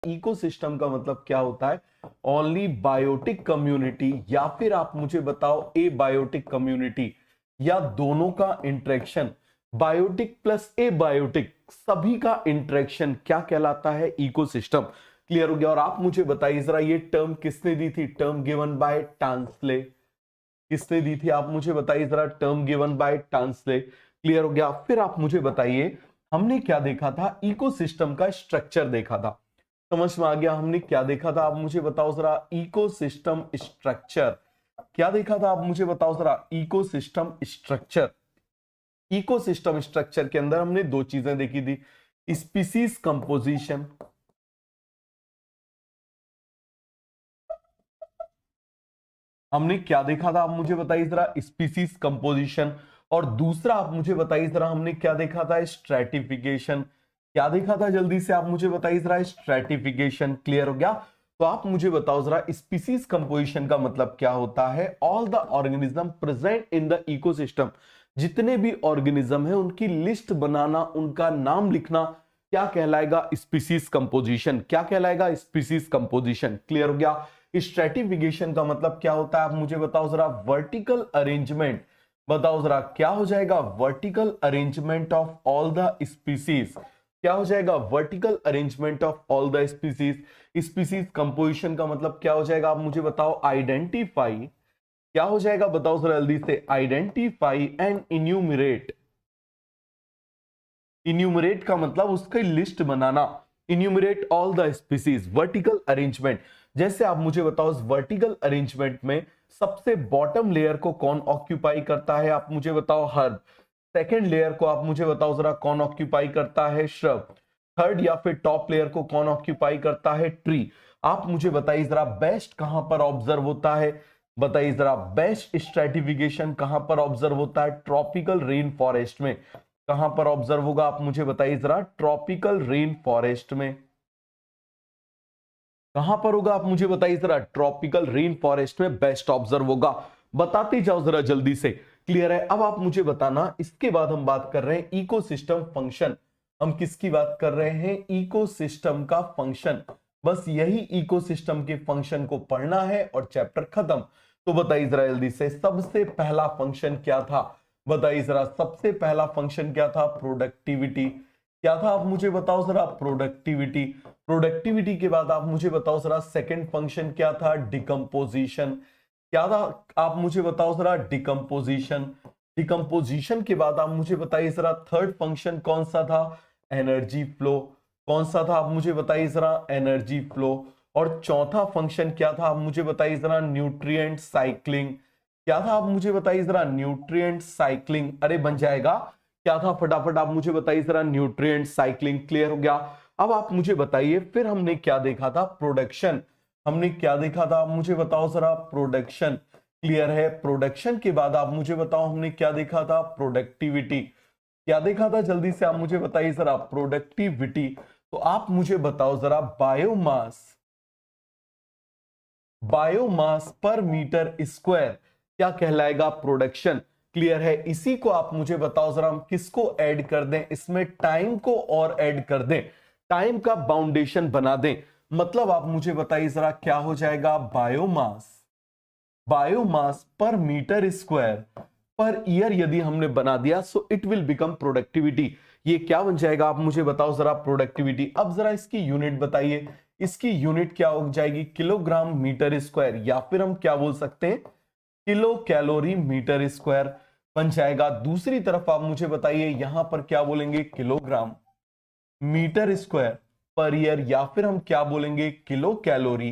Ecosystem का मतलब क्या होता है? ओनली बायोटिक कम्युनिटी, या फिर आप मुझे बताओ ए बायोटिक कम्युनिटी, या दोनों का इंटरेक्शन, बायोटिक प्लस ए बायोटिक, सभी का इंटरेक्शन क्या कहलाता है? इकोसिस्टम। क्लियर हो गया? और आप मुझे बताइए जरा, ये टर्म किसने दी थी? Term given by Tansley. किसने दी थी? आप मुझे बताइए जरा, term given by Tansley. Clear हो गया? फिर आप मुझे बताइए, हमने क्या देखा था? इकोसिस्टम का स्ट्रक्चर देखा था। समझ में आ गया? हमने क्या देखा था? आप मुझे बताओ जरा, इकोसिस्टम स्ट्रक्चर। क्या देखा था? आप मुझे बताओ जरा, इकोसिस्टम स्ट्रक्चर। इकोसिस्टम स्ट्रक्चर के अंदर हमने दो चीजें देखी थी, स्पीसीज कंपोजिशन, हमने क्या देखा था? आप मुझे बताइए जरा, स्पीसीज कंपोजिशन। और दूसरा आप मुझे बताइए जरा, हमने क्या देखा था? स्ट्रैटिफिकेशन। क्या देखा था? जल्दी से आप मुझे बताइए जरा, स्ट्रैटिफिकेशन। क्लियर हो गया? तो आप मुझे बताओ जरा, स्पीसीज कंपोजिशन का मतलब क्या होता है? All the organism present in the ecosystem, जितने भी ऑर्गेनिज्म है उनकी लिस्ट बनाना, उनका नाम लिखना, क्या कहलाएगा? Species composition. क्या कहलाएगा? Species composition. क्लियर हो गया? स्ट्रेटिफिकेशन का मतलब क्या होता है? आप मुझे बताओ जरा, वर्टिकल अरेंजमेंट। बताओ जरा, क्या हो जाएगा? Vertical arrangement of all the species. क्या हो जाएगा? Vertical arrangement of all the species. Species composition का मतलब क्या हो जाएगा? आप मुझे बताओ, आइडेंटिफाई। क्या हो जाएगा? बताओ जरा जल्दी से, आइडेंटिफाई एंड इन्यूमरेट। इन्यूमरेट का मतलब उसकी list banana. Enumerate all the species. Vertical arrangement, जैसे आप मुझे बताओ, वर्टिकल अरेंजमेंट में सबसे बॉटम लेयर को कौन ऑक्यूपाई करता है? आप मुझे बताओ, हर्ब। सेकेंड लेयर को आप मुझे बताओ जरा, कौन ऑक्यूपाई करता है? श्रब। थर्ड या फिर टॉप लेयर को कौन ऑक्यूपाई करता है? ट्री। आप मुझे बताइए जरा, बेस्ट कहां पर ऑब्जर्व होता है? बताइए जरा, बेस्ट स्ट्रेटिफिकेशन कहां पर ऑब्जर्व होता है? ट्रॉपिकल रेन फॉरेस्ट में। कहां पर ऑब्जर्व होगा? आप मुझे बताइए जरा, ट्रॉपिकल रेन फॉरेस्ट में। कहां पर होगा? आप मुझे बताइए जरा, ट्रॉपिकल रेन फॉरेस्ट में बेस्ट ऑब्जर्व होगा। बताते जाओ जरा जल्दी से। क्लियर है? अब आप मुझे बताना, इसके बाद हम बात कर रहे हैं इकोसिस्टम फंक्शन। हम किसकी बात कर रहे हैं? इकोसिस्टम का फंक्शन। बस यही इकोसिस्टम के फंक्शन को पढ़ना है और चैप्टर खत्म। तो बताइए जरा जल्दी से, सबसे पहला फंक्शन क्या था? बताइए जरा, सबसे पहला फंक्शन क्या था? प्रोडक्टिविटी। क्या था? आप मुझे बताओ जरा, प्रोडक्टिविटी। प्रोडक्टिविटी के बाद आप मुझे बताओ जरा, सेकंड फंक्शन क्या था? डिकम्पोजिशन। क्या था? आप मुझे बताओ जरा, डिकम्पोजिशन। डिकम्पोजिशन के बाद आप मुझे बताइए जरा, थर्ड फंक्शन कौन सा था? Energy flow. कौन सा था? आप मुझे बताइए जरा, एनर्जी फ्लो। और चौथा फंक्शन क्या था? आप मुझे बताइए जरा, न्यूट्रिएंट साइक्लिंग। क्या था? आप मुझे बताइए जरा, न्यूट्रिएंट साइक्लिंग। अरे बन जाएगा। क्या था? फटाफट आप मुझे बताइए जरा, न्यूट्रिएंट साइक्लिंग। क्लियर हो गया? अब आप मुझे बताइए, फिर हमने क्या देखा था? प्रोडक्शन। हमने क्या देखा था? आप मुझे बताओ जरा, प्रोडक्शन। क्लियर है? प्रोडक्शन के बाद आप मुझे बताओ, हमने क्या देखा था? प्रोडक्टिविटी। क्या देखा था? जल्दी से आप मुझे बताइए जरा, प्रोडक्टिविटी। तो आप मुझे बताओ जरा, बायोमास। बायोमास पर मीटर स्क्वायर क्या कहलाएगा? प्रोडक्शन। क्लियर है? इसी को आप मुझे बताओ जरा, हम किसको ऐड कर दें इसमें? टाइम को और ऐड कर दें, टाइम का बाउंडेशन बना दें। मतलब आप मुझे बताइए जरा, क्या हो जाएगा? बायोमास। बायोमास पर मीटर स्क्वायर पर ईयर यदि हमने बना दिया, so it will become productivity. ये क्या बन जाएगा? आप मुझे बताओ जरा, प्रोडक्टिविटी। अब जरा इसकी यूनिट बताइए। इसकी यूनिट क्या हो जाएगी? किलोग्राम मीटर स्क्वायर, या फिर हम क्या बोल सकते हैं? किलो कैलोरी मीटर स्क्वायर बन जाएगा। दूसरी तरफ आप मुझे बताइए, यहां पर क्या बोलेंगे? Kilogram metre square per year, या फिर हम क्या बोलेंगे? Kilo calorie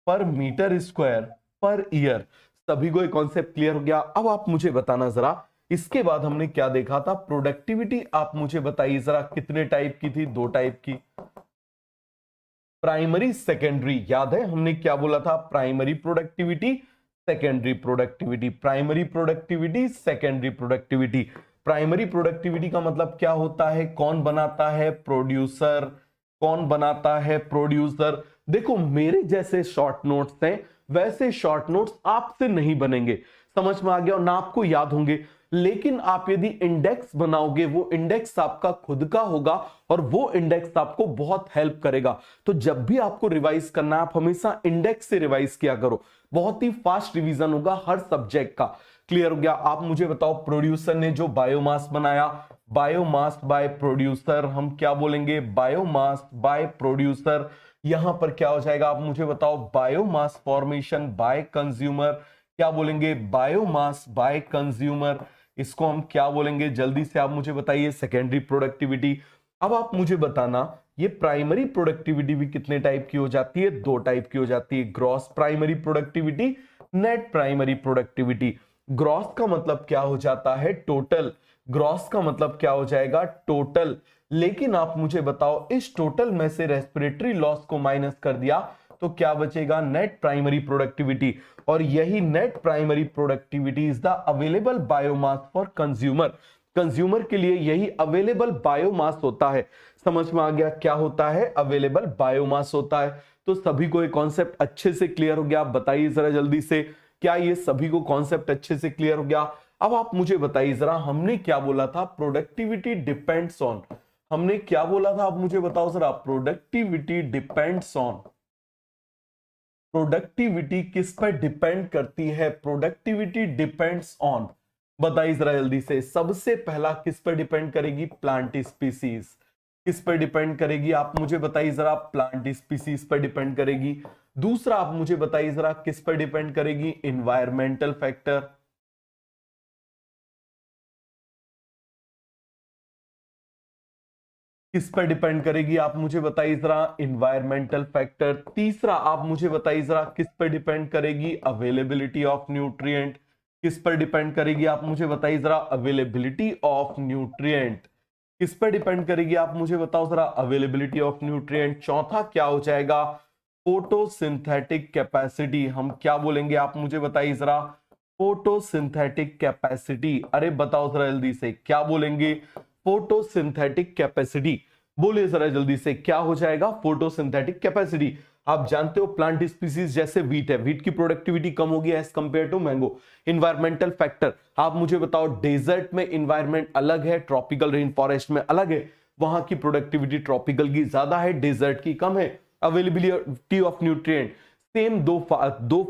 per metre square per year. सभी को एक कॉन्सेप्ट क्लियर हो गया? अब आप मुझे बताना जरा, इसके बाद हमने क्या देखा था? प्रोडक्टिविटी। आप मुझे बताइए जरा, कितने टाइप की थी? दो टाइप की, प्राइमरी सेकेंडरी। याद है हमने क्या बोला था? Primary productivity, secondary productivity. Primary productivity, secondary productivity. Primary productivity का मतलब क्या होता है? कौन बनाता है? प्रोड्यूसर। कौन बनाता है? प्रोड्यूसर। देखो, मेरे जैसे शॉर्ट नोट्स हैं, वैसे शॉर्ट नोट्स आपसे नहीं बनेंगे। समझ में आ गया? और ना आपको याद होंगे। लेकिन आप यदि इंडेक्स बनाओगे, वो इंडेक्स आपका खुद का होगा और वो इंडेक्स आपको बहुत हेल्प करेगा। तो जब भी आपको रिवाइज करना है, आप हमेशा इंडेक्स से रिवाइज किया करो, बहुत ही फास्ट रिवीजन होगा हर सब्जेक्ट का। क्लियर हो गया? आप मुझे बताओ, प्रोड्यूसर ने जो बायोमास बनाया, बायोमास बाय प्रोड्यूसर, हम क्या बोलेंगे? Biomass by producer. यहां पर क्या हो जाएगा आप मुझे बताओ? बायोमास फॉर्मेशन बाय कंज्यूमर, क्या बोलेंगे? Biomass by consumer. इसको हम क्या बोलेंगे? जल्दी से आप मुझे बताइए, सेकेंडरी प्रोडक्टिविटी। अब आप मुझे बताना, ये प्राइमरी प्रोडक्टिविटी भी कितने टाइप की हो जाती है? दो टाइप की हो जाती है, gross primary productivity, net primary productivity. Gross का मतलब क्या हो जाता है? टोटल। ग्रॉस का मतलब क्या हो जाएगा? टोटल। लेकिन आप मुझे बताओ, इस टोटल में से रेस्पिरेटरी लॉस को माइनस कर दिया तो क्या बचेगा? Net primary productivity. और यही net primary productivity is the available biomass for consumer. Consumer के लिए यही अवेलेबल बायोमास होता है। समझ में आ गया क्या होता है? अवेलेबल बायोमास होता है। तो सभी को ये कॉन्सेप्ट अच्छे से क्लियर हो गया? आप बताइए जरा जल्दी से, क्या ये सभी को कॉन्सेप्ट अच्छे से क्लियर हो गया? अब आप मुझे बताइए जरा, हमने क्या बोला था? Productivity depends on. हमने क्या बोला था? आप मुझे बताओ जरा, प्रोडक्टिविटी डिपेंड्स ऑन। प्रोडक्टिविटी किस पर डिपेंड करती है? प्रोडक्टिविटी डिपेंड्स ऑन, बताइए जरा जल्दी से। सबसे पहला किस पर डिपेंड करेगी? Plant species. किस पर डिपेंड करेगी? आप मुझे बताइए जरा, प्लांट स्पीसीज पर डिपेंड करेगी। दूसरा आप मुझे बताइए जरा, किस पर डिपेंड करेगी? Environmental factor. किस पर डिपेंड करेगी? आप मुझे बताइए जरा, इन्वायरमेंटल फैक्टर। तीसरा आप मुझे बताइए जरा, किस पर डिपेंड करेगी? Availability of nutrient. किस पर डिपेंड करेगी? आप मुझे बताइए जरा, अवेलेबिलिटी ऑफ न्यूट्रिएंट। किस पर डिपेंड करेगी? आप मुझे बताओ जरा, अवेलेबिलिटी ऑफ न्यूट्रिएंट। चौथा क्या हो जाएगा? Photosynthetic capacity. हम क्या बोलेंगे? आप मुझे बताइए जरा, फोटोसिंथेटिक कैपेसिटी। अरे बताओ जरा जल्दी से, क्या बोलेंगे? Photosynthetic capacity. बोलिए जरा जल्दी से, क्या हो जाएगा? Photosynthetic capacity. आप जानते हो, प्लांट स्पीसीज जैसे वीट है, वीट की प्रोडक्टिविटी कम होगी as compare to mango. Environmental factor, आप मुझे बताओ, डेजर्ट में इन्वायरमेंट अलग है, ट्रॉपिकल रेन फॉरेस्ट में अलग है। वहां की प्रोडक्टिविटी ट्रॉपिकल की ज्यादा है, डेजर्ट की कम है। अवेलेबिलिटी ऑफ न्यूट्रिएंट, सेम दो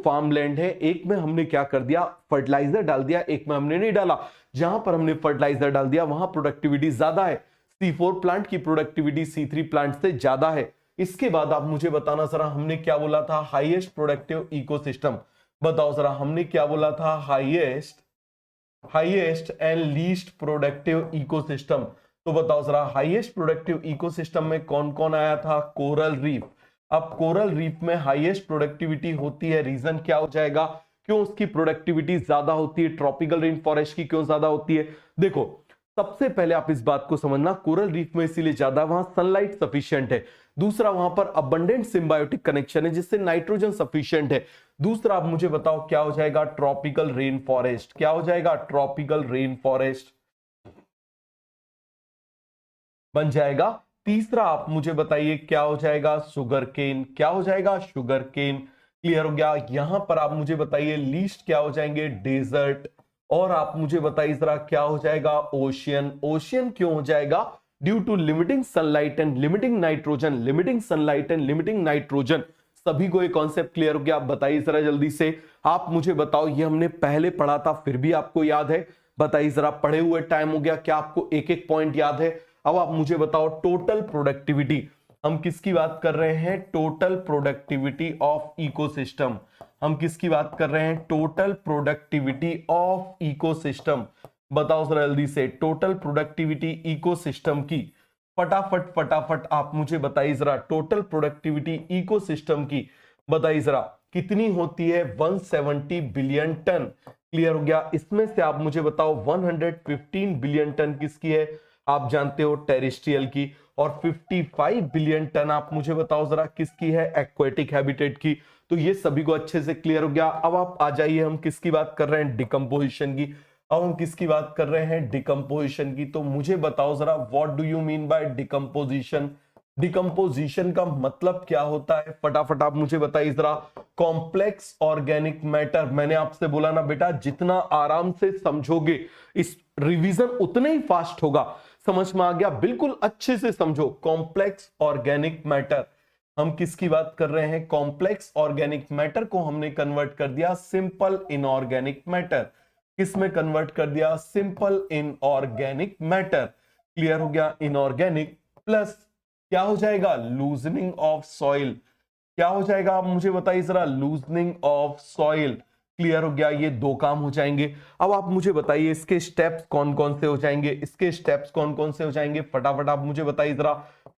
फार्म लैंड है, एक में हमने क्या कर दिया? फर्टिलाइजर डाल दिया, एक में हमने नहीं डाला। जहां पर हमने फर्टिलाइजर डाल दिया वहां प्रोडक्टिविटी ज्यादा है। C4 प्लांट की प्रोडक्टिविटी C3 प्लांट से ज्यादा है। इसके बाद आप मुझे बताना जरा, हमने क्या बोला था? Highest productive ecosystem. बताओ जरा, हमने क्या बोला था? Highest and least productive ecosystem. तो बताओ जरा, हाईएस्ट प्रोडक्टिव इकोसिस्टम में कौन कौन आया था? Coral reef. अब कोरल रीफ में हाईएस्ट प्रोडक्टिविटी होती है, रीजन क्या हो जाएगा? क्यों उसकी प्रोडक्टिविटी ज्यादा होती है? ट्रॉपिकल रेन फॉरेस्ट की क्यों ज्यादा होती है? देखो, सबसे पहले आप इस बात को समझना, कोरल रीफ में इसीलिए ज्यादा, वहां सनलाइट सफिशिएंट है। दूसरा, वहां पर अबंडेंट सिम्बायोटिक कनेक्शन है जिससे नाइट्रोजन सफिशिएंट है। दूसरा, आप मुझे बताओ, क्या हो जाएगा? Tropical rain forest. क्या हो जाएगा? ट्रॉपिकल रेन फॉरेस्ट बन जाएगा। तीसरा आप मुझे बताइए, क्या हो जाएगा? Sugar cane. क्या हो जाएगा? शुगर केन। क्लियर हो गया? यहां पर आप मुझे बताइए, लीस्ट क्या हो जाएंगे? डेजर्ट। और आप मुझे बताइए जरा, क्या हो जाएगा? ओशियन। ओशियन क्यों हो जाएगा? Due to limiting sunlight and limiting nitrogen. Limiting sunlight and limiting nitrogen. सभी को ये कॉन्सेप्ट क्लियर हो गया? आप बताइए जरा जल्दी से। आप मुझे बताओ, ये हमने पहले पढ़ा था फिर भी आपको याद है? बताइए जरा, पढ़े हुए टाइम हो गया, क्या आपको एक एक पॉइंट याद है? अब आप मुझे बताओ, टोटल प्रोडक्टिविटी। हम किसकी बात कर रहे हैं? Total productivity of ecosystem. हम किसकी बात कर रहे हैं? Total productivity of ecosystem. बताओ जरा जल्दी से, टोटल प्रोडक्टिविटी इकोसिस्टम की। फटाफट फटाफट आप मुझे बताइए जरा, टोटल प्रोडक्टिविटी इकोसिस्टम की बताइए जरा, कितनी होती है? 170 बिलियन टन। क्लियर हो गया? इसमें से आप मुझे बताओ, 115 बिलियन टन किसकी है? आप जानते हो, टेरेस्ट्रियल की। और 55 बिलियन टन आप मुझे बताओ जरा, किसकी है? एक्वेटिक हैबिटेट की। तो ये सभी को अच्छे से क्लियर हो गया। अब आप आ जाइए, हम किसकी बात कर रहे हैं? डिकम्पोजिशन की। अब हम किसकी बात कर रहे हैं? डिकम्पोजिशन की। तो मुझे बताओ जरा, what do you mean by decomposition? Decomposition का मतलब क्या होता है, फटाफट आप मुझे बताइए जरा। कॉम्प्लेक्स ऑर्गेनिक मैटर, मैंने आपसे बोला ना बेटा, जितना आराम से समझोगे इस रिवीजन उतना ही फास्ट होगा। समझ में आ गया? बिल्कुल अच्छे से समझो। कॉम्प्लेक्स ऑर्गेनिक मैटर, हम किसकी बात कर रहे हैं? कॉम्प्लेक्स ऑर्गेनिक मैटर को हमने कन्वर्ट कर दिया सिंपल इनऑर्गेनिक मैटर। किस में कन्वर्ट कर दिया? Simple inorganic matter. क्लियर हो गया? इनऑर्गेनिक प्लस क्या हो जाएगा? Loosening of soil. क्या हो जाएगा आप मुझे बताइए जरा? Loosening of soil. क्लियर हो गया? ये दो काम हो जाएंगे। अब आप मुझे बताइए इसके स्टेप्स कौन कौन से हो जाएंगे, इसके स्टेप्स कौन कौन से हो जाएंगे, फटाफट आप मुझे बताइए जरा।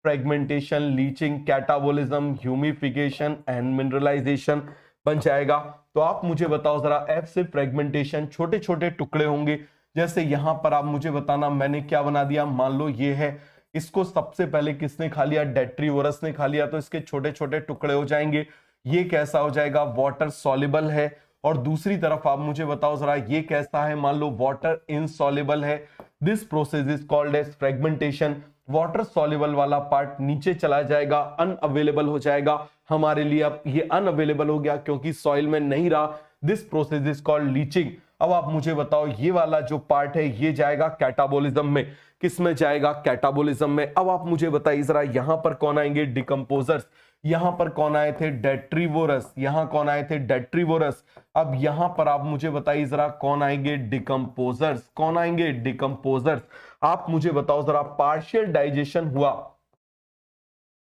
Fragmentation, leaching, catabolism, humification and mineralization बन जाएगा। तो आप मुझे बताओ जरा, एफ से फ्रेगमेंटेशन, छोटे छोटे टुकड़े होंगे। जैसे यहां पर आप मुझे बताना, मैंने क्या बना दिया, मान लो ये है, इसको सबसे पहले किसने खा लिया? डेट्रीवोरस ने खा लिया, तो इसके छोटे छोटे टुकड़े हो जाएंगे। ये कैसा हो जाएगा? वाटर सॉल्युबल है। और दूसरी तरफ आप मुझे बताओ जरा, ये कैसा है? मान लो वाटर इनसॉल्युबल है। This process is called as fragmentation. Water soluble वाला पार्ट नीचे चला जाएगा, अनअवेलेबल हो जाएगा हमारे लिए। अब ये अनअवेलेबल हो गया क्योंकि सॉइल में नहीं रहा। This process is called leaching. अब आप मुझे बताओ, ये वाला जो पार्ट है ये जाएगा कैटाबोलिज्म में। किस में जाएगा? कैटाबोलिज्म में। अब आप मुझे बताइए जरा, यहां पर कौन आएंगे? डिकम्पोजर्स। यहां पर कौन आए थे? डेट्रीवोरस। यहां कौन आए थे? डेट्रीवोरस। अब यहां पर आप मुझे बताइए जरा, कौन आएंगे? डिकम्पोजर्स। कौन आएंगे? डिकम्पोजर्स। आप मुझे बताओ जरा, पार्शियल डाइजेशन हुआ,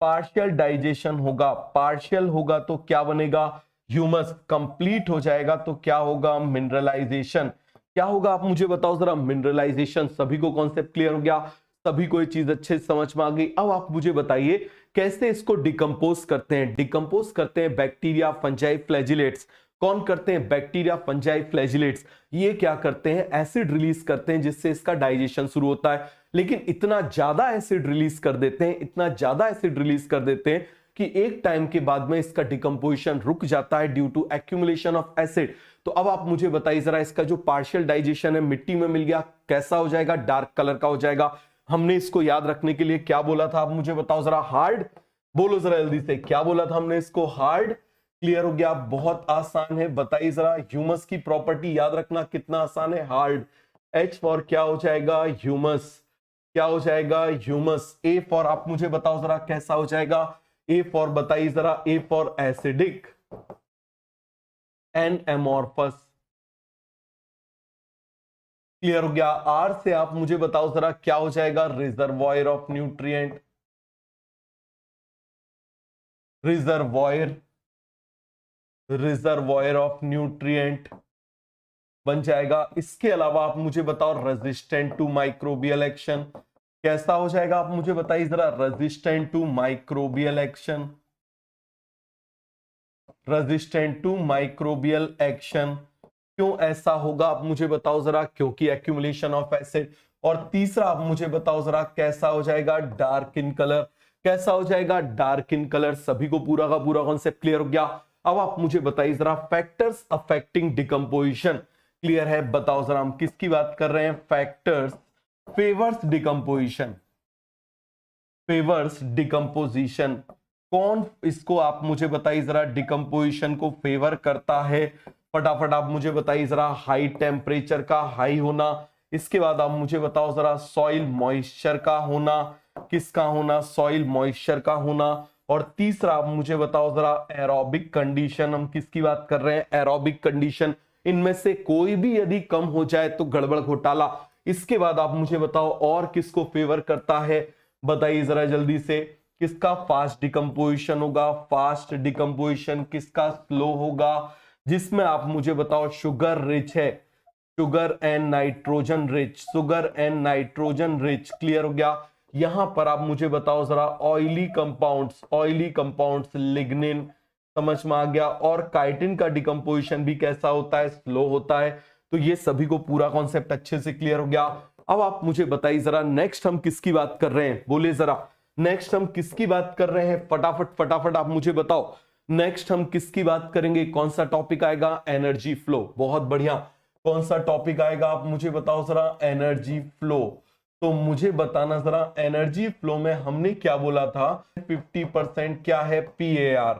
पार्शियल डाइजेशन होगा, पार्शियल होगा तो क्या बनेगा? ह्यूमस। कंप्लीट हो जाएगा तो क्या होगा? मिनरलाइजेशन। क्या होगा आप मुझे बताओ जरा? मिनरलाइजेशन। सभी को कॉन्सेप्ट क्लियर हो गया? सभी को ये चीज अच्छे से समझ में आ गई? अब आप मुझे बताइए कैसे इसको डिकम्पोज करते हैं। डिकम्पोज करते हैं बैक्टीरिया, फंजाई, फ्लैजिलेट्स। कौन करते हैं? Bacteria, fungi, flagellates. ये क्या करते हैं? एसिड रिलीज करते हैं जिससे इसका डाइजेशन शुरू होता है। लेकिन इतना ज्यादा एसिड रिलीज कर देते हैं, इतना ज्यादा एसिड रिलीज कर देते हैं कि एक टाइम के बाद में इसका डिकम्पोजिशन रुक जाता है due to accumulation of acid. तो अब आप मुझे बताइए जरा, इसका जो पार्शियल डाइजेशन है मिट्टी में मिल गया, कैसा हो जाएगा? डार्क कलर का हो जाएगा। हमने इसको याद रखने के लिए क्या बोला था? आप मुझे बताओ जरा। हार्ड। बोलो जरा जल्दी से, क्या बोला था हमने? इसको हार्ड। क्लियर हो गया? बहुत आसान है। बताइए जरा, ह्यूमस की प्रॉपर्टी याद रखना कितना आसान है। हार्ड। एच फॉर क्या हो जाएगा? ह्यूमस। क्या हो जाएगा? ह्यूमस। ए फॉर आप मुझे बताओ जरा, कैसा हो जाएगा? ए फॉर बताइए जरा। A for acidic and amorphous. Clear हो गया? आर से आप मुझे बताओ जरा, क्या हो जाएगा? Reservoir of nutrient. Reservoir, reservoir of nutrient बन जाएगा। इसके अलावा आप मुझे बताओ, रेजिस्टेंट टू माइक्रोबियल एक्शन। कैसा हो जाएगा आप मुझे बताइए जरा? Resistant to microbial action. Resistant to microbial action. क्यों ऐसा होगा आप मुझे बताओ जरा? क्योंकि एक्यूमुलेशन ऑफ एसिड। और तीसरा आप मुझे बताओ जरा, कैसा हो जाएगा? Dark in colour. कैसा हो जाएगा? Dark in colour. सभी को पूरा का पूरा कॉन्सेप्ट क्लियर हो गया? अब आप मुझे बताइए जरा, फैक्टर्स अफेक्टिंग डिकम्पोजिशन। क्लियर है? बताओ जरा, हम किसकी बात कर रहे हैं? Factors favours decomposition. Favours decomposition. कौन इसको आप मुझे बताइए जरा, डिकम्पोजिशन को फेवर करता है? फटाफट आप मुझे बताइए जरा। हाई टेम्परेचर का हाई होना। इसके बाद आप मुझे बताओ जरा, सॉइल मॉइस्चर का होना। किसका होना? सॉइल मॉइस्चर का होना। और तीसरा आप मुझे बताओ जरा, एरोबिक कंडीशन। हम किसकी बात कर रहे हैं? Aerobic condition. इनमें से कोई भी यदि कम हो जाए तो गड़बड़ घोटाला। इसके बाद आप मुझे बताओ, और किसको फेवर करता है? बताइए जरा जल्दी से। किसका फास्ट डिकम्पोजिशन होगा? Fast decomposition. किसका स्लो होगा? जिसमें आप मुझे बताओ, शुगर रिच है। Sugar and nitrogen rich. Sugar and nitrogen rich. Clear हो गया? यहां पर आप मुझे बताओ जरा, oily compounds. Oily compounds, lignin. समझ में आ गया? और काइटिन का डिकम्पोजिशन भी कैसा होता है? स्लो होता है। तो ये सभी को पूरा कॉन्सेप्ट अच्छे से क्लियर हो गया? अब आप मुझे बताइए जरा, नेक्स्ट हम किसकी बात कर रहे हैं? बोले जरा, नेक्स्ट हम किसकी बात कर रहे हैं? फटाफट फटाफट आप मुझे बताओ, नेक्स्ट हम किसकी बात करेंगे? कौन सा टॉपिक आएगा? Energy flow. बहुत बढ़िया। कौन सा टॉपिक आएगा आप मुझे बताओ जरा? Energy flow. तो मुझे बताना जरा एनर्जी फ्लो में हमने क्या बोला था, 50% क्या है PAR।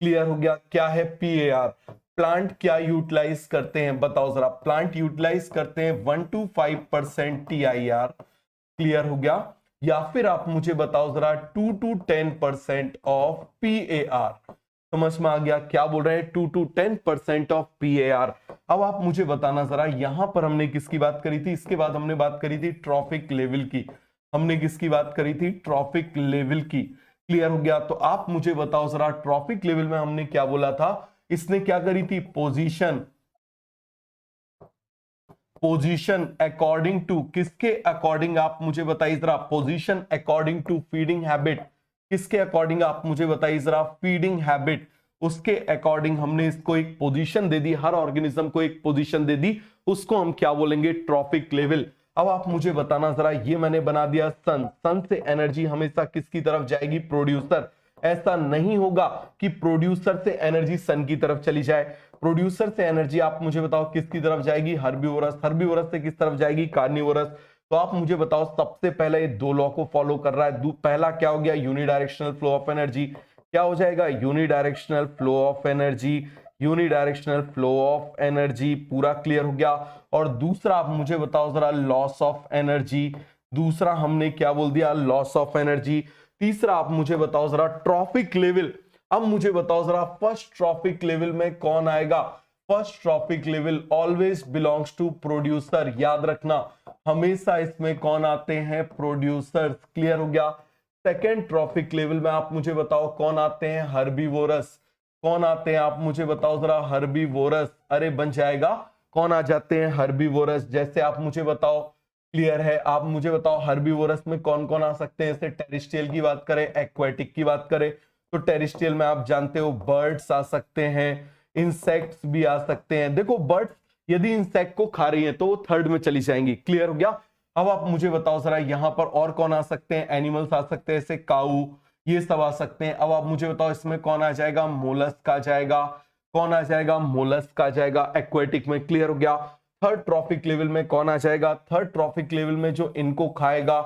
क्लियर हो गया, क्या है PAR। प्लांट क्या यूटिलाइज करते हैं बताओ जरा, प्लांट यूटिलाइज करते हैं 1 to 5% TIR। क्लियर हो गया, या फिर आप मुझे बताओ जरा 2 to 10% ऑफ PAR। समझ में आ गया, क्या बोल रहे हैं, 2 to 10% ऑफ PAR। अब आप मुझे बताना जरा, यहां पर हमने किसकी बात करी थी, इसके बाद हमने बात करी थी ट्रॉफिक लेवल की। हमने किसकी बात करी थी, ट्रॉफिक लेवल की। क्लियर हो गया, तो आप मुझे बताओ जरा ट्रॉफिक लेवल में हमने क्या बोला था, इसने क्या करी थी, पोजीशन अकॉर्डिंग टू, किसके अकॉर्डिंग आप मुझे बताइए जरा, position according to feeding habit. किसके अकॉर्डिंग आप मुझे बताइए जरा, फीडिंग हैबिट, उसके अकॉर्डिंग हमने इसको एक पोजीशन दे दी, हर ऑर्गेनिज्म को एक पोजीशन दे दी, उसको हम क्या बोलेंगे, ट्रॉफिक लेवल। अब आप मुझे बताना जरा, ये मैंने बना दिया सन से एनर्जी हमेशा किसकी तरफ जाएगी, प्रोड्यूसर। ऐसा नहीं होगा कि प्रोड्यूसर से एनर्जी सन की तरफ चली जाए। प्रोड्यूसर से एनर्जी आप मुझे बताओ किसकी तरफ जाएगी, हर्बीवोरस। हर्बीवोरस से किस तरफ जाएगी, कार्निवोरस। तो आप मुझे बताओ, सबसे पहले ये दो लॉ को फॉलो कर रहा है। पहला क्या हो गया, यूनिडायरेक्शनल फ्लो ऑफ एनर्जी। क्या हो जाएगा, unidirectional flow of energy, unidirectional flow of energy, पूरा क्लियर हो गया। और दूसरा आप मुझे बताओ जरा, लॉस ऑफ एनर्जी। दूसरा हमने क्या बोल दिया, लॉस ऑफ एनर्जी। तीसरा आप मुझे बताओ जरा, ट्रॉफिक लेवल। अब मुझे बताओ जरा, फर्स्ट ट्रॉफिक लेवल में कौन आएगा, first trophic level always belongs to producer. याद रखना, हमेशा इसमें कौन आते हैं, प्रोड्यूसर्स। क्लियर हो गया। सेकेंड ट्रॉफिक लेवल में आप मुझे बताओ कौन आते हैं, हर्बीवोरस। कौन आते हैं आप मुझे बताओ जरा, हर्बीवोरस। अरे बन जाएगा, कौन आ जाते हैं, हर्बीवोरस। जैसे आप मुझे बताओ, क्लियर है, आप मुझे बताओ हर्बीवोरस में कौन कौन आ सकते हैं। जैसे टेरिस्ट्रियल की बात करें, एक्वेटिक की बात करें, तो टेरिस्ट्रियल में आप जानते हो बर्ड्स आ सकते हैं, इंसेक्ट्स भी आ सकते हैं। देखो बर्ड्स यदि इंसेक्ट को खा रही हैं तो वो थर्ड में चली जाएंगी। क्लियर हो गया। अब आप मुझे बताओ जरा, यहां पर और कौन आ सकते हैं, एनिमल्स आ सकते हैं, जैसे काऊ, ये सब आ सकते हैं। अब आप मुझे बताओ, इसमें कौन आ जाएगा, मोलस्क आ जाएगा। कौन आ जाएगा, मोलस्क आ जाएगा एक्वेटिक में। क्लियर हो गया। थर्ड ट्रॉफिक लेवल में कौन आ जाएगा, थर्ड ट्रॉफिक लेवल में जो इनको खाएगा,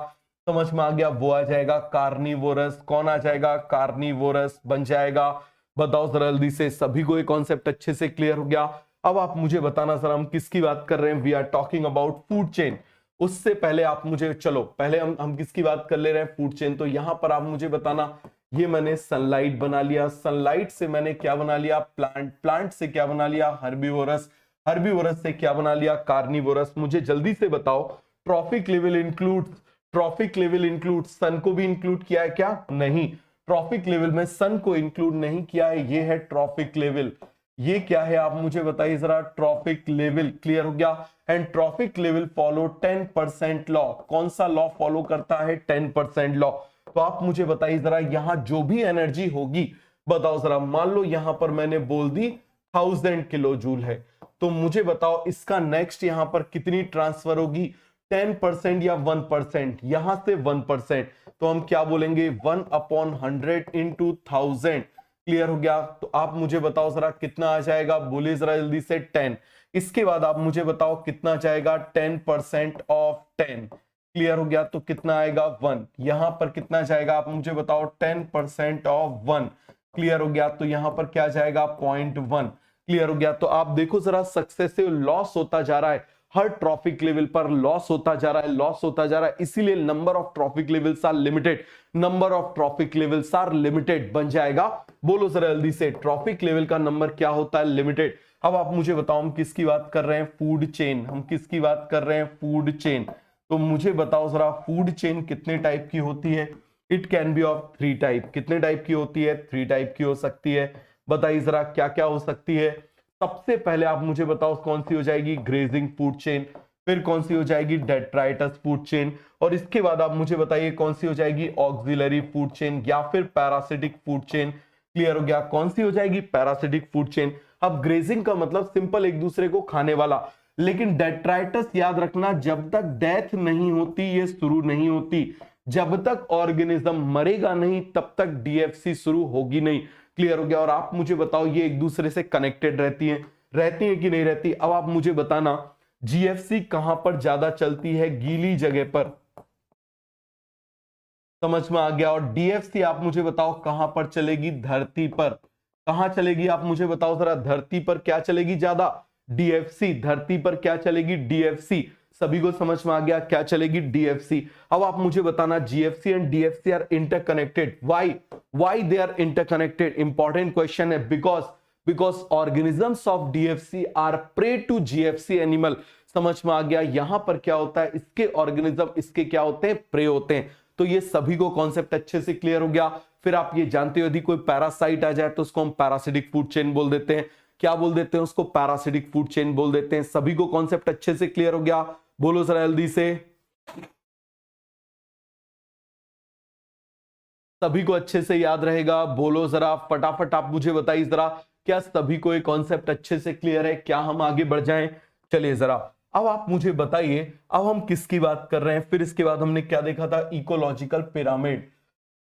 समझ में आ गया, वो आ जाएगा कार्निवोरस। कौन आ जाएगा, कार्निवोरस बन जाएगा। बताओ जरा जल्दी से, सभी को ये कॉन्सेप्ट अच्छे से क्लियर हो गया। अब आप मुझे बताना सर, हम किसकी बात कर रहे हैं, we are talking about food chain. उससे पहले आप मुझे, चलो पहले हम किसकी बात कर ले रहे हैं, फूड चेन। तो यहां पर आप मुझे बताना, ये मैंने सनलाइट बना लिया, सनलाइट से मैंने क्या बना लिया, प्लांट, प्लांट से क्या बना लिया, हर्बीवोरस, हर्बीवोरस से क्या बना लिया, कार्निवोरस। मुझे जल्दी से बताओ, trophic level includes, trophic level include sun को भी इंक्लूड किया है क्या, नहीं, ट्रॉफिक लेवल में सन को इंक्लूड नहीं किया है। ये है ट्रॉफिक लेवल। ये क्या है आप मुझे बताइए जरा, ट्रॉफिक लेवल। क्लियर हो गया। And trophic level follow 10% law. कौन सा लॉ फॉलो करता है, 10% लॉ। तो आप मुझे बताइए जरा, यहां जो भी एनर्जी होगी, बताओ जरा, मान लो यहां पर मैंने बोल दी 1000 किलो जूल है, तो मुझे बताओ इसका नेक्स्ट यहां पर कितनी ट्रांसफर होगी, 10% या 1%, यहां से 1%, तो हम क्या बोलेंगे, 1/100 इंटू 1000। क्लियर हो गया। तो आप मुझे बताओ जरा कितना आ जाएगा, बोलिए जरा जल्दी से, 10। इसके बाद आप मुझे बताओ कितना जाएगा, 10% ऑफ 10। क्लियर हो गया, तो कितना आएगा, 1। यहां पर कितना जाएगा आप मुझे बताओ, 10% ऑफ 1। क्लियर हो गया, तो यहां पर क्या जाएगा, 0.1। क्लियर हो गया। तो आप देखो जरा, सक्सेसिव लॉस होता जा रहा है, हर ट्रॉफिक लेवल पर लॉस होता जा रहा है, लॉस होता जा रहा है। इसीलिए number of trophic levels are limited, number of trophic levels are limited बन जाएगा। बोलो जरा जल्दी से, ट्रॉफिक लेवल का नंबर क्या होता है, लिमिटेड। अब आप मुझे बताओ, हम किसकी बात कर रहे हैं, फूड चेन। हम किसकी बात कर रहे हैं, फूड चेन। तो मुझे बताओ जरा, फूड चेन कितने टाइप की होती है, it can be of 3 type. कितने टाइप की होती है, 3 टाइप की हो सकती है। बताइए जरा क्या क्या हो सकती है। सबसे पहले आप मुझे बताओ कौन सी हो जाएगी, ग्रेजिंग फूड चेन। फिर कौन सी हो जाएगी, डेट्राइटस फूड चेन। और इसके बाद आप मुझे बताइए कौन सी हो जाएगी, ऑक्सिलरी फूड चेन या फिर पैरासिटिक फूड चेन। क्लियर हो गया, कौन सी हो जाएगी, पैरासिटिक फूड चेन। अब ग्रेजिंग का मतलब सिंपल एक दूसरे को खाने वाला, लेकिन डेट्राइटस याद रखना, जब तक डेथ नहीं होती ये शुरू नहीं होती। जब तक ऑर्गेनिज्म मरेगा नहीं तब तक डीएफसी शुरू होगी नहीं। क्लियर हो गया। और आप मुझे बताओ, ये एक दूसरे से कनेक्टेड रहती हैं, रहती हैं कि नहीं रहती। अब आप मुझे बताना, जीएफसी कहां पर ज्यादा चलती है, गीली जगह पर। समझ में आ गया। और डीएफसी आप मुझे बताओ कहां पर चलेगी, धरती पर। कहां चलेगी आप मुझे बताओ जरा, धरती पर क्या चलेगी ज्यादा, डीएफसी। धरती पर क्या चलेगी, डीएफसी। सभी को समझ में आ गया क्या चलेगी, डीएफसी। अब आप मुझे बताना, GFC and DFC are interconnected, why they are interconnected, important question है। Because organisms of DFC are prey to GFC animal. समझ में आ गया, यहां पर क्या होता है, इसके ऑर्गेनिज्म इसके क्या होते हैं, प्रे होते हैं। तो ये सभी को कॉन्सेप्ट अच्छे से क्लियर हो गया। फिर आप ये जानते हो यदि कोई पैरासाइट आ जाए तो उसको हम पैरासिटिक फूड चेन बोल देते हैं। क्या बोल देते हैं उसको, पैरासिटिक फूड चेन बोल देते हैं। सभी को कॉन्सेप्ट अच्छे से क्लियर हो गया, बोलो जरा जल्दी से। सभी को अच्छे से याद रहेगा, बोलो जरा फटाफट, आप मुझे बताइए जरा, क्या सभी को ये कॉन्सेप्ट अच्छे से क्लियर है, क्या हम आगे बढ़ जाएं। चलिए जरा, अब आप मुझे बताइए, अब हम किसकी बात कर रहे हैं। फिर इसके बाद हमने क्या देखा था, इकोलॉजिकल पिरामिड।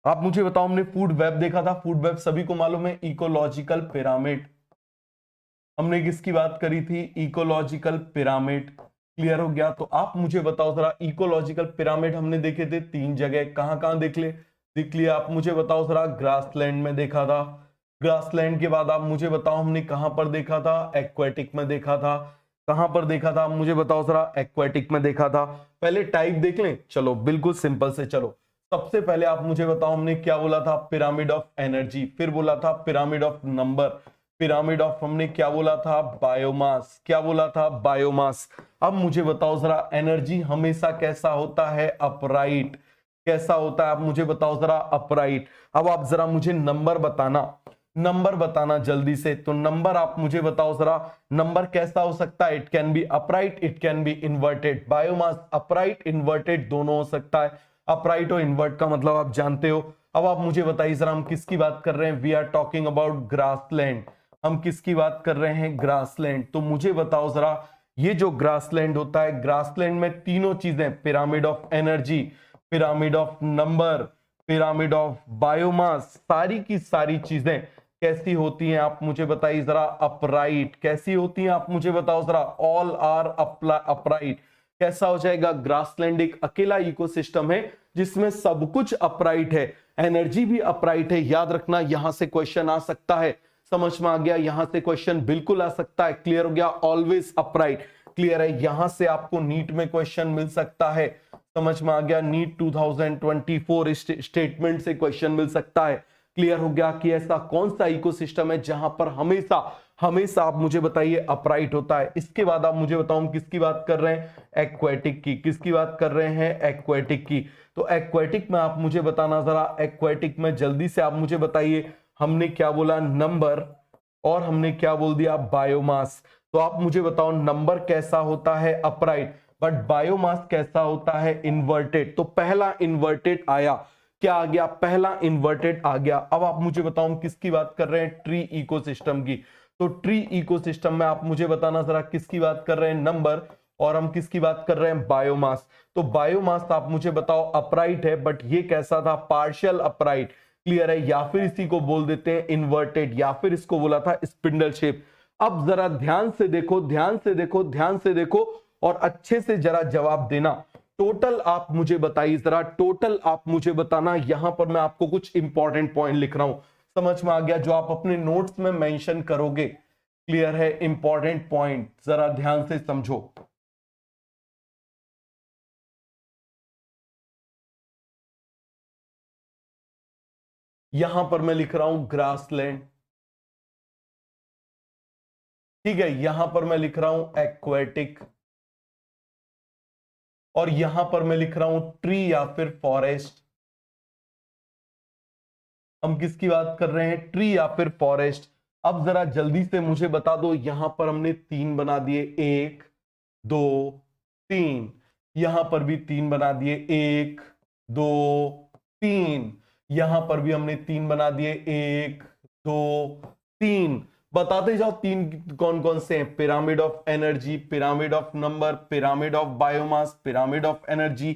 आप मुझे बताओ, हमने फूड वेब देखा था, फूड वेब सभी को मालूम है, इकोलॉजिकल पिरामिड हमने किसकी बात करी थी, इकोलॉजिकल पिरामिड। क्लियर हो गया। तो आप मुझे बताओ जरा, इकोलॉजिकल पिरामिड हमने देखे थे 3 जगह, कहां कहां देख लिया आप मुझे बताओ जरा, ग्रासलैंड में देखा था। ग्रासलैंड के बाद आप मुझे बताओ हमने कहां पर देखा था, एक्वेटिक में देखा था। कहां पर देखा था मुझे बताओ जरा, एक्वेटिक में देखा था। पहले टाइप देख लें, चलो बिल्कुल सिंपल से। चलो सबसे पहले आप मुझे बताओ, हमने क्या बोला था, पिरामिड ऑफ एनर्जी। फिर बोला था pyramid of number. Pyramid of हमने क्या बोला था, बायोमास। क्या बोला था, बायोमास। अब मुझे बताओ जरा, एनर्जी हमेशा कैसा होता है, अपराइट। कैसा होता है आप मुझे बताओ जरा, अपराइट। अब आप जरा मुझे नंबर बताना जल्दी से। तो नंबर आप मुझे बताओ जरा, नंबर कैसा हो सकता है, it can be upright, it can be inverted. Biomass upright inverted दोनों हो सकता है। अपराइट और इन्वर्ट का मतलब आप जानते हो। अब आप मुझे बताइए जरा, हम किसकी बात कर रहे हैं, we are talking about grassland. हम किसकी बात कर रहे हैं, ग्रासलैंड। तो मुझे बताओ जरा, ये जो ग्रासलैंड होता है, ग्रासलैंड में तीनों चीजें, pyramid of energy, pyramid of number, pyramid of biomass, सारी की सारी चीजें कैसी होती हैं आप मुझे बताइए जरा, अपराइट। कैसी होती हैं आप मुझे बताओ जरा, ऑल आर अपराइट। कैसा हो जाएगा, ग्रासलैंड एक अकेला इकोसिस्टम है जिसमें सब कुछ अपराइट है, एनर्जी भी अपराइट है। याद रखना, यहां से क्वेश्चन आ सकता है। समझ में आ गया, यहां से क्वेश्चन बिल्कुल आ सकता है। क्लियर हो गया, ऑलवेज अपराइट। क्लियर है, यहां से आपको नीट में क्वेश्चन मिल सकता है। समझ में आ गया, नीट 2024 स्टेटमेंट से क्वेश्चन मिल सकता है। क्लियर हो गया कि ऐसा कौन सा इकोसिस्टम है जहां पर हमेशा हमेशा आप मुझे बताइए अपराइट होता है। इसके बाद आप मुझे बताओ, हम किसकी बात कर रहे हैं, एक्वेटिक की। किसकी बात कर रहे हैं, एक्वेटिक की। तो एक्वेटिक में आप मुझे बताना जरा, एक्वेटिक में जल्दी से आप मुझे बताइए, हमने क्या बोला, नंबर, और हमने क्या बोल दिया, बायोमास। तो आप मुझे बताओ, नंबर कैसा होता है, अपराइट, बट बायोमास कैसा होता है, इन्वर्टेड। तो पहला इन्वर्टेड आया, क्या आ गया, पहला इन्वर्टेड आ गया। अब आप मुझे बताओ, हम किसकी बात कर रहे हैं, ट्री इकोसिस्टम की। तो ट्री इकोसिस्टम में आप मुझे बताना जरा, किसकी बात कर रहे हैं, नंबर, और हम किसकी बात कर रहे हैं, बायोमास। तो बायोमास आप मुझे बताओ अपराइट है, बट ये कैसा था, पार्शियल अपराइट। क्लियर है, या फिर इसी को बोल देते हैं इन्वर्टेड, या फिर इसको बोला था स्पिंडल शेप। अब जरा ध्यान से देखो, ध्यान से देखो, ध्यान से देखो, और अच्छे से जरा जवाब देना। टोटल आप मुझे बताइए जरा, टोटल आप मुझे बताना। यहां पर मैं आपको कुछ इंपॉर्टेंट पॉइंट लिख रहा हूं, समझ में आ गया, जो आप अपने नोट्स में मेंशन करोगे। क्लियर है, इंपॉर्टेंट पॉइंट जरा ध्यान से समझो। यहां पर मैं लिख रहा हूं ग्रासलैंड, ठीक है, यहां पर मैं लिख रहा हूं एक्वेटिक, और यहां पर मैं लिख रहा हूं ट्री या फिर फॉरेस्ट। हम किसकी बात कर रहे हैं, ट्री या फिर फॉरेस्ट। अब जरा जल्दी से मुझे बता दो, यहां पर हमने 3 बना दिए, 1 2 3। यहां पर भी 3 बना दिए, 1 2 3। यहां पर भी हमने 3 बना दिए, 1 2 3। बताते जाओ 3 कौन कौन से हैं, pyramid of energy, pyramid of number, pyramid of biomass, pyramid of energy,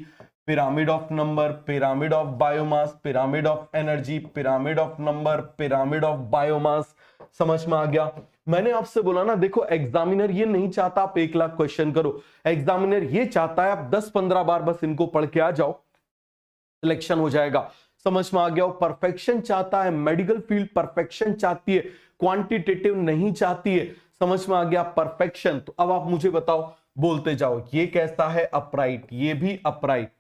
pyramid of number, pyramid of biomass, pyramid of energy, pyramid of number, pyramid of biomass. समझ में आ गया। मैंने आपसे बोला ना, देखो एग्जामिनर ये नहीं चाहता आप 1 लाख क्वेश्चन करो, एग्जामिनर ये चाहता है आप 10-15 बार बस इनको पढ़ के आ जाओ, सिलेक्शन हो जाएगा। समझ में आ गया? परफेक्शन चाहता है, मेडिकल फील्ड परफेक्शन चाहती है, क्वांटिटेटिव नहीं चाहती है। समझ में आ गया? परफेक्शन। तो अब आप मुझे बताओ, बोलते जाओ, ये कैसा है? अपराइट, ये भी अपराइट,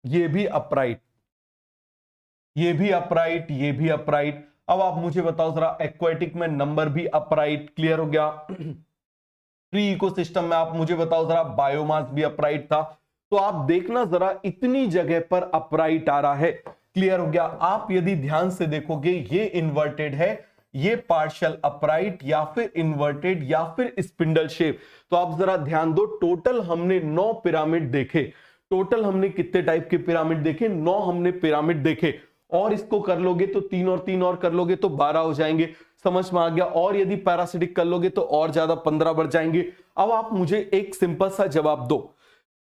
ये भी अपराइट, ये भी अपराइट, ये भी अपराइट। अब आप मुझे बताओ जरा, एक्वाटिक में नंबर भी अपराइट। क्लियर हो गया? ट्री इकोसिस्टम में आप मुझे बताओ जरा, बायोमास भी अपराइट था। तो आप देखना जरा, इतनी जगह पर अपराइट आ रहा है। क्लियर हो गया? आप यदि ध्यान से देखोगे, ये इन्वर्टेड है, ये पार्शियल अपराइट या फिर इन्वर्टेड या फिर स्पिंडल शेप। तो आप जरा ध्यान दो, टोटल हमने 9 पिरामिड देखे। टोटल हमने कितने टाइप के पिरामिड देखे? 9 हमने पिरामिड देखे। और इसको कर लोगे तो 3 और 3 और कर लोगे तो 12 हो जाएंगे। समझ में आ गया? और यदि पैरासिटिक कर लोगे तो और ज्यादा 15 बढ़ जाएंगे। अब आप मुझे एक सिंपल सा जवाब दो,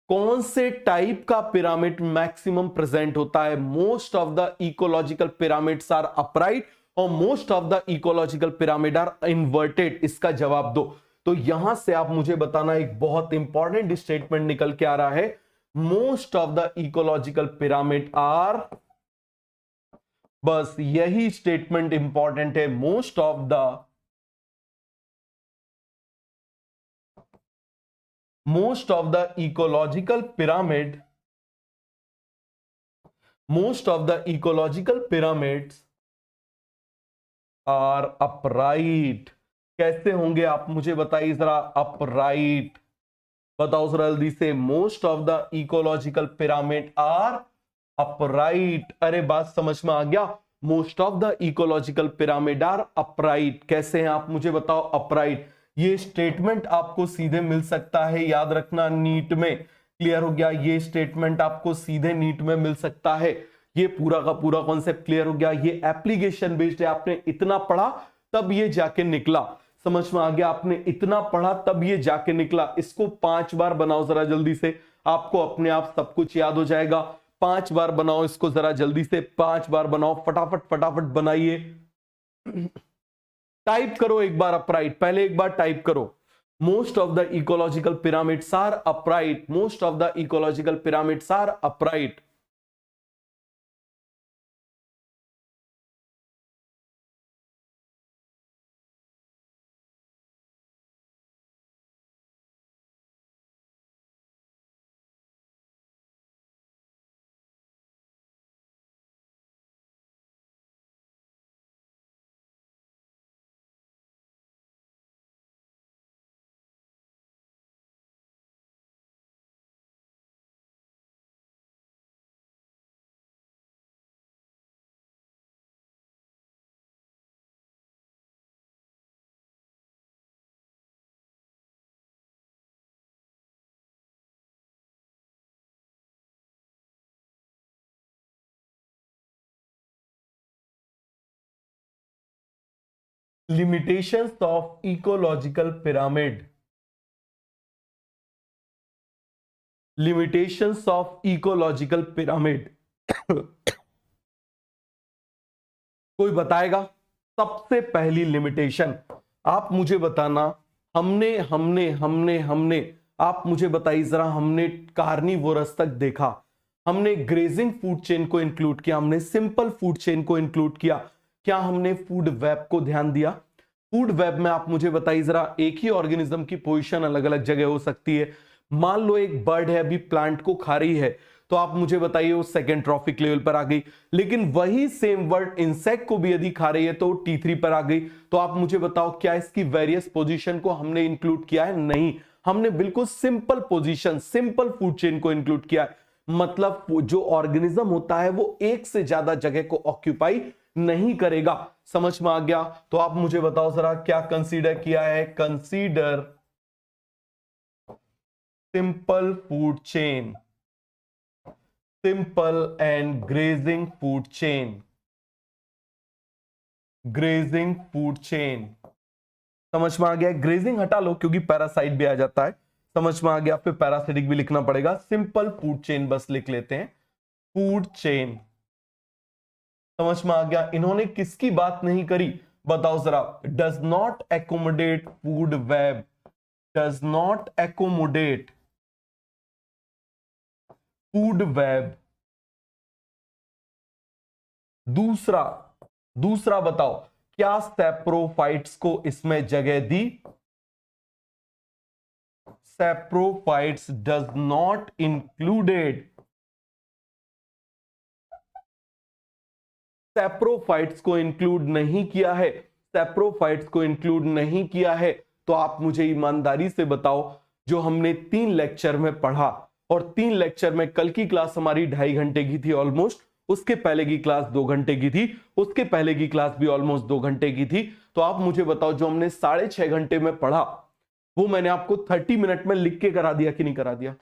कौन से टाइप का पिरामिड मैक्सिमम प्रेजेंट होता है? Most of the ecological pyramids are upright और most of the ecological pyramid are inverted. इसका जवाब दो। तो यहां से आप मुझे बताना, एक बहुत इंपॉर्टेंट स्टेटमेंट निकल के आ रहा है, most of the ecological pyramid are, बस यही स्टेटमेंट इंपॉर्टेंट है, most of the ecological pyramid, most of the ecological pyramids are upright। कैसे होंगे आप मुझे बताइए जरा, अपराइट। बताओ जरा जल्दी से, most of the ecological pyramid are upright. अरे बात समझ में आ गया? Most of the ecological pyramid are upright. कैसे हैं आप मुझे बताओ? अपराइट। ये स्टेटमेंट आपको सीधे मिल सकता है, याद रखना, नीट में। क्लियर हो गया? ये स्टेटमेंट आपको सीधे नीट में मिल सकता है। ये पूरा का पूरा कॉन्सेप्ट क्लियर हो गया? ये एप्लीकेशन बेस्ड है, आपने इतना पढ़ा तब ये जाके निकला। समझ में आ गया? आपने इतना पढ़ा तब ये जाके निकला। इसको 5 बार बनाओ जरा जल्दी से, आपको अपने आप सब कुछ याद हो जाएगा। 5 बार बनाओ इसको जरा जल्दी से, 5 बार बनाओ, फटाफट फटाफट बनाइए। टाइप करो एक बार अपराइट, पहले एक बार टाइप करो, most of the ecological pyramids are upright, most of the ecological pyramids are upright. Limitations of ecological pyramid, limitations of ecological pyramid. कोई बताएगा? सबसे पहली लिमिटेशन आप मुझे बताना। हमने हमने हमने हमने आप मुझे बताइए जरा, हमने कार्निवोरस तक देखा, हमने ग्रेजिंग फूड चेन को इंक्लूड किया, हमने सिंपल फूड चेन को इंक्लूड किया, क्या हमने फूड वेब को ध्यान दिया? फूड वेब में आप मुझे बताइए जरा, एक ही ऑर्गेनिज्म की पोजीशन अलग अलग जगह हो सकती है। मान लो एक बर्ड है, अभी प्लांट को खा रही है, तो आप मुझे बताइए वो सेकेंड ट्रॉफिक लेवल पर आ गई। लेकिन वही सेम बर्ड इंसेक्ट को भी यदि खा रही है तो T3 पर आ गई। तो आप मुझे बताओ, क्या इसकी वेरियस पोजीशन को हमने इंक्लूड किया है? नहीं, हमने बिल्कुल simple position, simple food chain को इंक्लूड किया है। मतलब जो ऑर्गेनिज्म होता है वो एक से ज्यादा जगह को ऑक्यूपाई नहीं करेगा। समझ में आ गया? तो आप मुझे बताओ जरा, क्या कंसीडर किया है? Consider simple food chain, simple and grazing food chain, grazing food chain. समझ में आ गया? ग्रेजिंग हटा लो क्योंकि पैरासाइट भी आ जाता है। समझ में आ गया? फिर पैरासिटिक भी लिखना पड़ेगा, सिंपल फूड चेन बस लिख लेते हैं, फूड चेन। समझ में आ गया? इन्होंने किसकी बात नहीं करी? बताओ जरा, does not accommodate food web, does not accommodate food web, दूसरा दूसरा बताओ, क्या सैप्रोफाइट्स को इसमें जगह दी? Saprophytes does not included, saprophytes को इंक्लूड नहीं किया है, सैप्रोफाइट्स को इंक्लूड नहीं किया है। तो आप मुझे ईमानदारी से बताओ, जो हमने 3 लेक्चर में पढ़ा, और 3 लेक्चर में कल की क्लास हमारी 2.5 घंटे की थी ऑलमोस्ट, उसके पहले की क्लास 2 घंटे की थी, उसके पहले की क्लास भी ऑलमोस्ट 2 घंटे की थी। तो आप मुझे बताओ, जो हमने 6.5 घंटे में पढ़ा, वो मैंने आपको 30 मिनट में लिख के करा दिया कि नहीं करा दिया?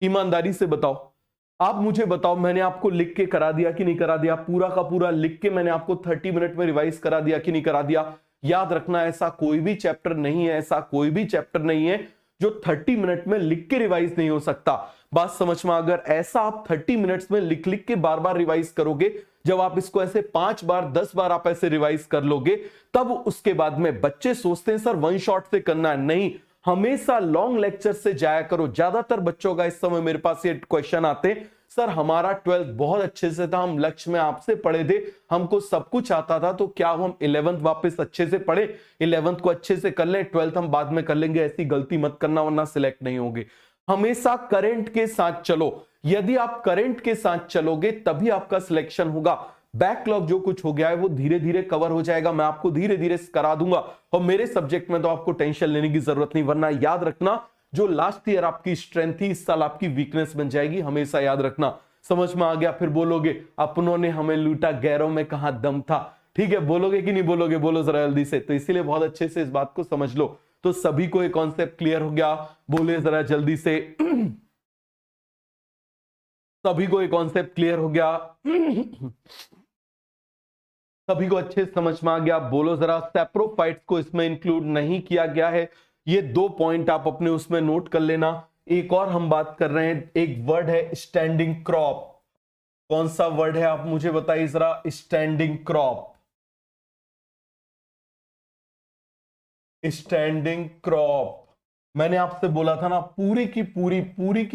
ईमानदारी से बताओ, आप मुझे बताओ, मैंने आपको लिख के करा दिया कि नहीं करा दिया? पूरा का पूरा लिख के मैंने आपको 30 मिनट में रिवाइज करा दिया कि नहीं करा दिया? याद रखना, ऐसा कोई भी चैप्टर नहीं है, ऐसा कोई भी चैप्टर नहीं है जो 30 मिनट में लिख के रिवाइज नहीं हो सकता। बात समझ में? अगर ऐसा आप 30 मिनट्स में लिख लिख के बार बार रिवाइज करोगे, जब आप इसको ऐसे 5 बार 10 बार आप ऐसे रिवाइज कर लोगे, तब उसके बाद में बच्चे सोचते हैं सर वन शॉट से करना है। नहीं, हमेशा लॉन्ग लेक्चर से जाया करो। ज्यादातर बच्चों का इस समय मेरे पास ये क्वेश्चन आते, सर हमारा 12th बहुत अच्छे से था, हम लक्ष्य में आपसे पढ़े थे, हमको सब कुछ आता था, तो क्या हम 11th वापस अच्छे से पढ़े, 11th को अच्छे से कर ले, 12th हम बाद में कर लेंगे? ऐसी गलती मत करना, वरना सिलेक्ट नहीं होंगे। हमेशा करंट के साथ चलो। यदि आप करंट के साथ चलोगे तभी आपका सिलेक्शन होगा। बैकलॉग जो कुछ हो गया है वो धीरे धीरे कवर हो जाएगा, मैं आपको धीरे धीरे करा दूंगा, और मेरे सब्जेक्ट में तो आपको टेंशन लेने की जरूरत नहीं। वरना याद रखना, जो लास्ट ईयर आपकी स्ट्रेंथ थी, इस साल आपकी वीकनेस बन जाएगी, हमेशा याद रखना। समझ में आ गया? फिर बोलोगे अपनों ने हमें लूटा, गैरों में कहां दम था। ठीक है, बोलोगे कि नहीं बोलोगे? बोलो जरा जल्दी से। तो इसीलिए बहुत अच्छे से इस बात को समझ लो। तो सभी को एक कॉन्सेप्ट क्लियर हो गया? बोले जरा जल्दी से। सभी को एक कॉन्सेप्ट क्लियर हो गया? सभी को अच्छे से समझ में आ गया? बोलो जरा। सैप्रोफाइट्स को इसमें इंक्लूड नहीं किया गया है। ये 2 पॉइंट आप अपने उसमें नोट कर लेना। एक और हम बात कर रहे हैं, एक वर्ड है स्टैंडिंग क्रॉप। कौन सा वर्ड है आप मुझे बताइए जरा? Standing crop. स्टैंडिंग क्रॉप, मैंने आपसे बोला था ना, पूरी की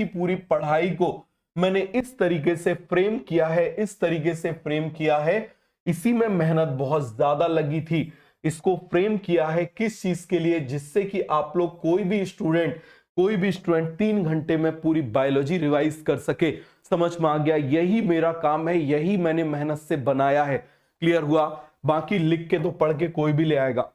पूरी पढ़ाई को मैंने इस तरीके से फ्रेम किया है, इस तरीके से फ्रेम किया है। इसी में मेहनत बहुत ज्यादा लगी थी। इसको फ्रेम किया है किस चीज के लिए? जिससे कि आप लोग कोई भी स्टूडेंट 3 घंटे में पूरी बायोलॉजी रिवाइज कर सके। समझ में आ गया? यही मेरा काम है, यही मैंने मेहनत से बनाया है। क्लियर हुआ? बाकी लिख के तो पढ़ के कोई भी ले आएगा।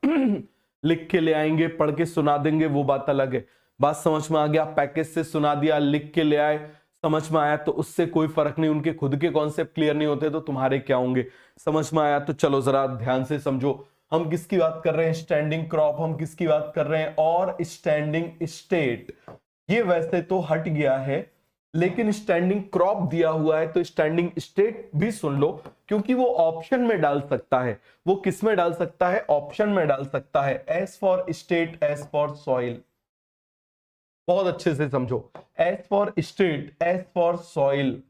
लिख के ले आएंगे, पढ़ के सुना देंगे, वो बात अलग है। बात समझ में आ गया? पैकेज से सुना दिया, लिख के ले आए, समझ में आया, तो उससे कोई फर्क नहीं। उनके खुद के कॉन्सेप्ट क्लियर नहीं होते तो तुम्हारे क्या होंगे? समझ में आया? तो चलो जरा ध्यान से समझो, हम किसकी बात कर रहे हैं? Standing crop. हम किसकी बात कर रहे हैं? और स्टैंडिंग स्टेट। ये वैसे तो हट गया है, लेकिन स्टैंडिंग क्रॉप दिया हुआ है, तो स्टैंडिंग स्टेट भी सुन लो, क्योंकि वो ऑप्शन में डाल सकता है। वो किस में डाल सकता है? ऑप्शन में डाल सकता है। S for state, S for soil. बहुत अच्छे से समझो, S for state, S for soil.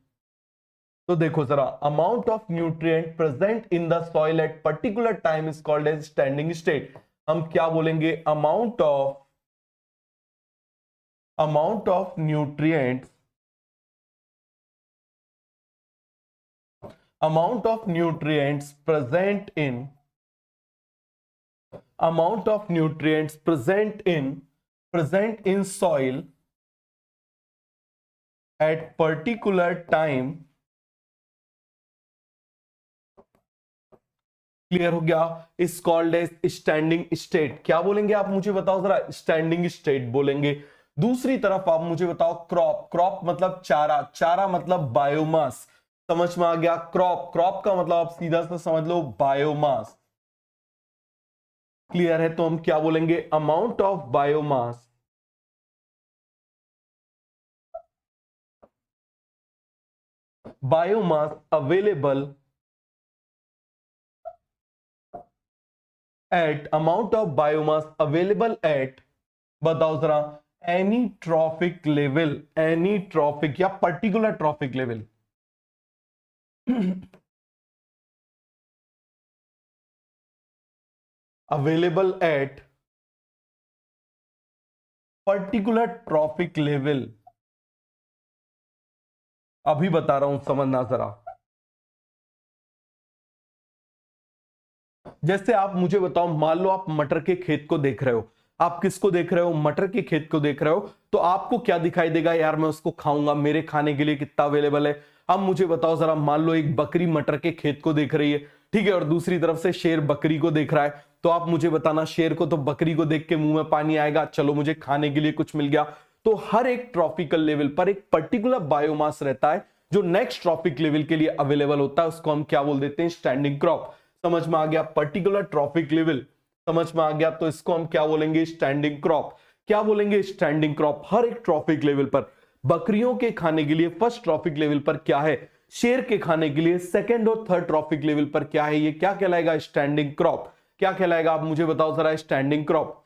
तो देखो जरा, amount of nutrient present in the soil at particular time is called as standing state. हम क्या बोलेंगे? Amount of nutrients, amount of nutrients present in soil at particular time। Clear हो गया? Is called as standing state. क्या बोलेंगे आप मुझे बताओ जरा? स्टैंडिंग स्टेट बोलेंगे। दूसरी तरफ आप मुझे बताओ क्रॉप। क्रॉप मतलब चारा, चारा मतलब बायोमास। समझ में आ गया? क्रॉप का मतलब आप सीधा सा समझ लो, बायोमास। क्लियर है? तो हम क्या बोलेंगे? Amount of biomass available at, amount of biomass available at, बताओ जरा, any trophic level, any trophic या particular trophic level. Available at particular trophic level. अभी बता रहा हूं, समझना जरा। जैसे आप मुझे बताओ, मान लो आप मटर के खेत को देख रहे हो। आप किसको देख रहे हो? मटर के खेत को देख रहे हो। तो आपको क्या दिखाई देगा? यार मैं उसको खाऊंगा, मेरे खाने के लिए कितना अवेलेबल है। अब मुझे बताओ जरा, मान लो एक बकरी मटर के खेत को देख रही है, ठीक है, और दूसरी तरफ से शेर बकरी को देख रहा है। तो आप मुझे बताना, शेर को तो बकरी को देख के मुंह में पानी आएगा, चलो मुझे खाने के लिए कुछ मिल गया। तो हर एक ट्रॉपिकल लेवल पर एक पर्टिकुलर बायोमास रहता है जो नेक्स्ट ट्रॉपिक लेवल के लिए अवेलेबल होता है, उसको हम क्या बोल देते हैं? Standing crop. समझ में आ गया? पर्टिकुलर ट्रॉपिक लेवल समझ में आ गया, तो इसको हम क्या बोलेंगे? Standing crop. क्या बोलेंगे? Standing crop. हर एक ट्रॉपिक लेवल पर बकरियों के खाने के लिए फर्स्ट ट्रॉपिक लेवल पर क्या है? शेर के खाने के लिए सेकंड और थर्ड ट्रॉपिक लेवल पर क्या है? ये क्या कहलाएगा? Standing crop. क्या कहलाएगा? आप मुझे बताओ जरा, स्टैंडिंग क्रॉप।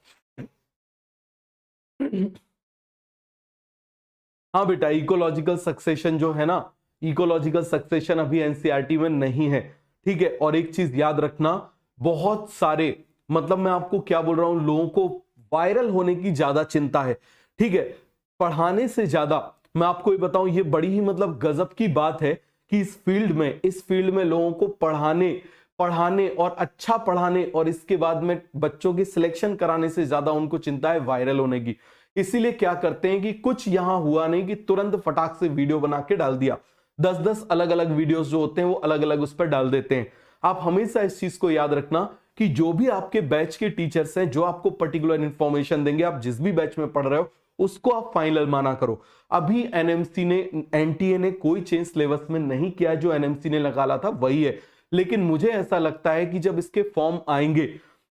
हाँ बेटा, इकोलॉजिकल सक्सेशन जो है ना, इकोलॉजिकल सक्सेशन अभी एनसीईआरटी में नहीं है, ठीक है। और एक चीज याद रखना, बहुत सारे, मतलब मैं आपको क्या बोल रहा हूं, लोगों को वायरल होने की ज्यादा चिंता है, ठीक है, पढ़ाने से ज्यादा। मैं आपको ये बताऊं, ये बड़ी ही मतलब गजब की बात है कि इस फील्ड में लोगों को पढ़ाने पढ़ाने और अच्छा पढ़ाने और इसके बाद में बच्चों की सिलेक्शन कराने से ज्यादा उनको चिंता है वायरल होने की। इसीलिए क्या करते हैं कि कुछ यहां हुआ नहीं कि तुरंत फटाक से वीडियो बना के डाल दिया। 10-10 अलग अलग वीडियोस जो होते हैं वो अलग अलग उस पर डाल देते हैं। आप हमेशा इस चीज को याद रखना कि जो भी आपके बैच के टीचर्स हैं जो आपको पर्टिकुलर इंफॉर्मेशन देंगे, आप जिस भी बैच में पढ़ रहे हो उसको आप फाइनल माना करो। अभी एनएमसी ने, एनटीए ने कोई चेंज सिलेबस में नहीं किया है, जो एनएमसी ने निकाला था वही है। लेकिन मुझे ऐसा लगता है कि जब इसके फॉर्म आएंगे,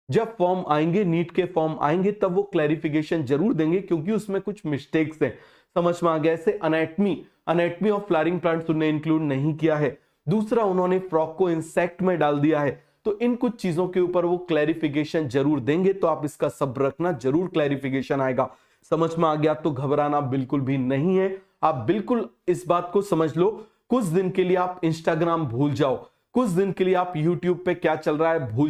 जब फॉर्म आएंगे, नीट के फॉर्म आएंगे, तब वो क्लैरिफिकेशन जरूर देंगे, क्योंकि उसमें कुछ मिस्टेक्स हैं। समझ में आ गया? ऐसे अनेटमी ऑफ फ्लावरिंग प्लांट्स उन्होंने इंक्लूड नहीं किया है। दूसरा, उन्होंने फ्रॉक को इंसेक्ट में डाल दिया है। तो इन कुछ चीजों के ऊपर वो क्लैरिफिकेशन जरूर देंगे, तो आप इसका सब्र रखना, जरूर क्लैरिफिकेशन आएगा। समझ में आ गया? तो घबराना बिल्कुल भी नहीं है। आप बिल्कुल इस बात को समझ लो, कुछ दिन के लिए आप इंस्टाग्राम भूल जाओ, कुछ दिन के लिए आप यूट्यूब पे क्या चल रहा है भूल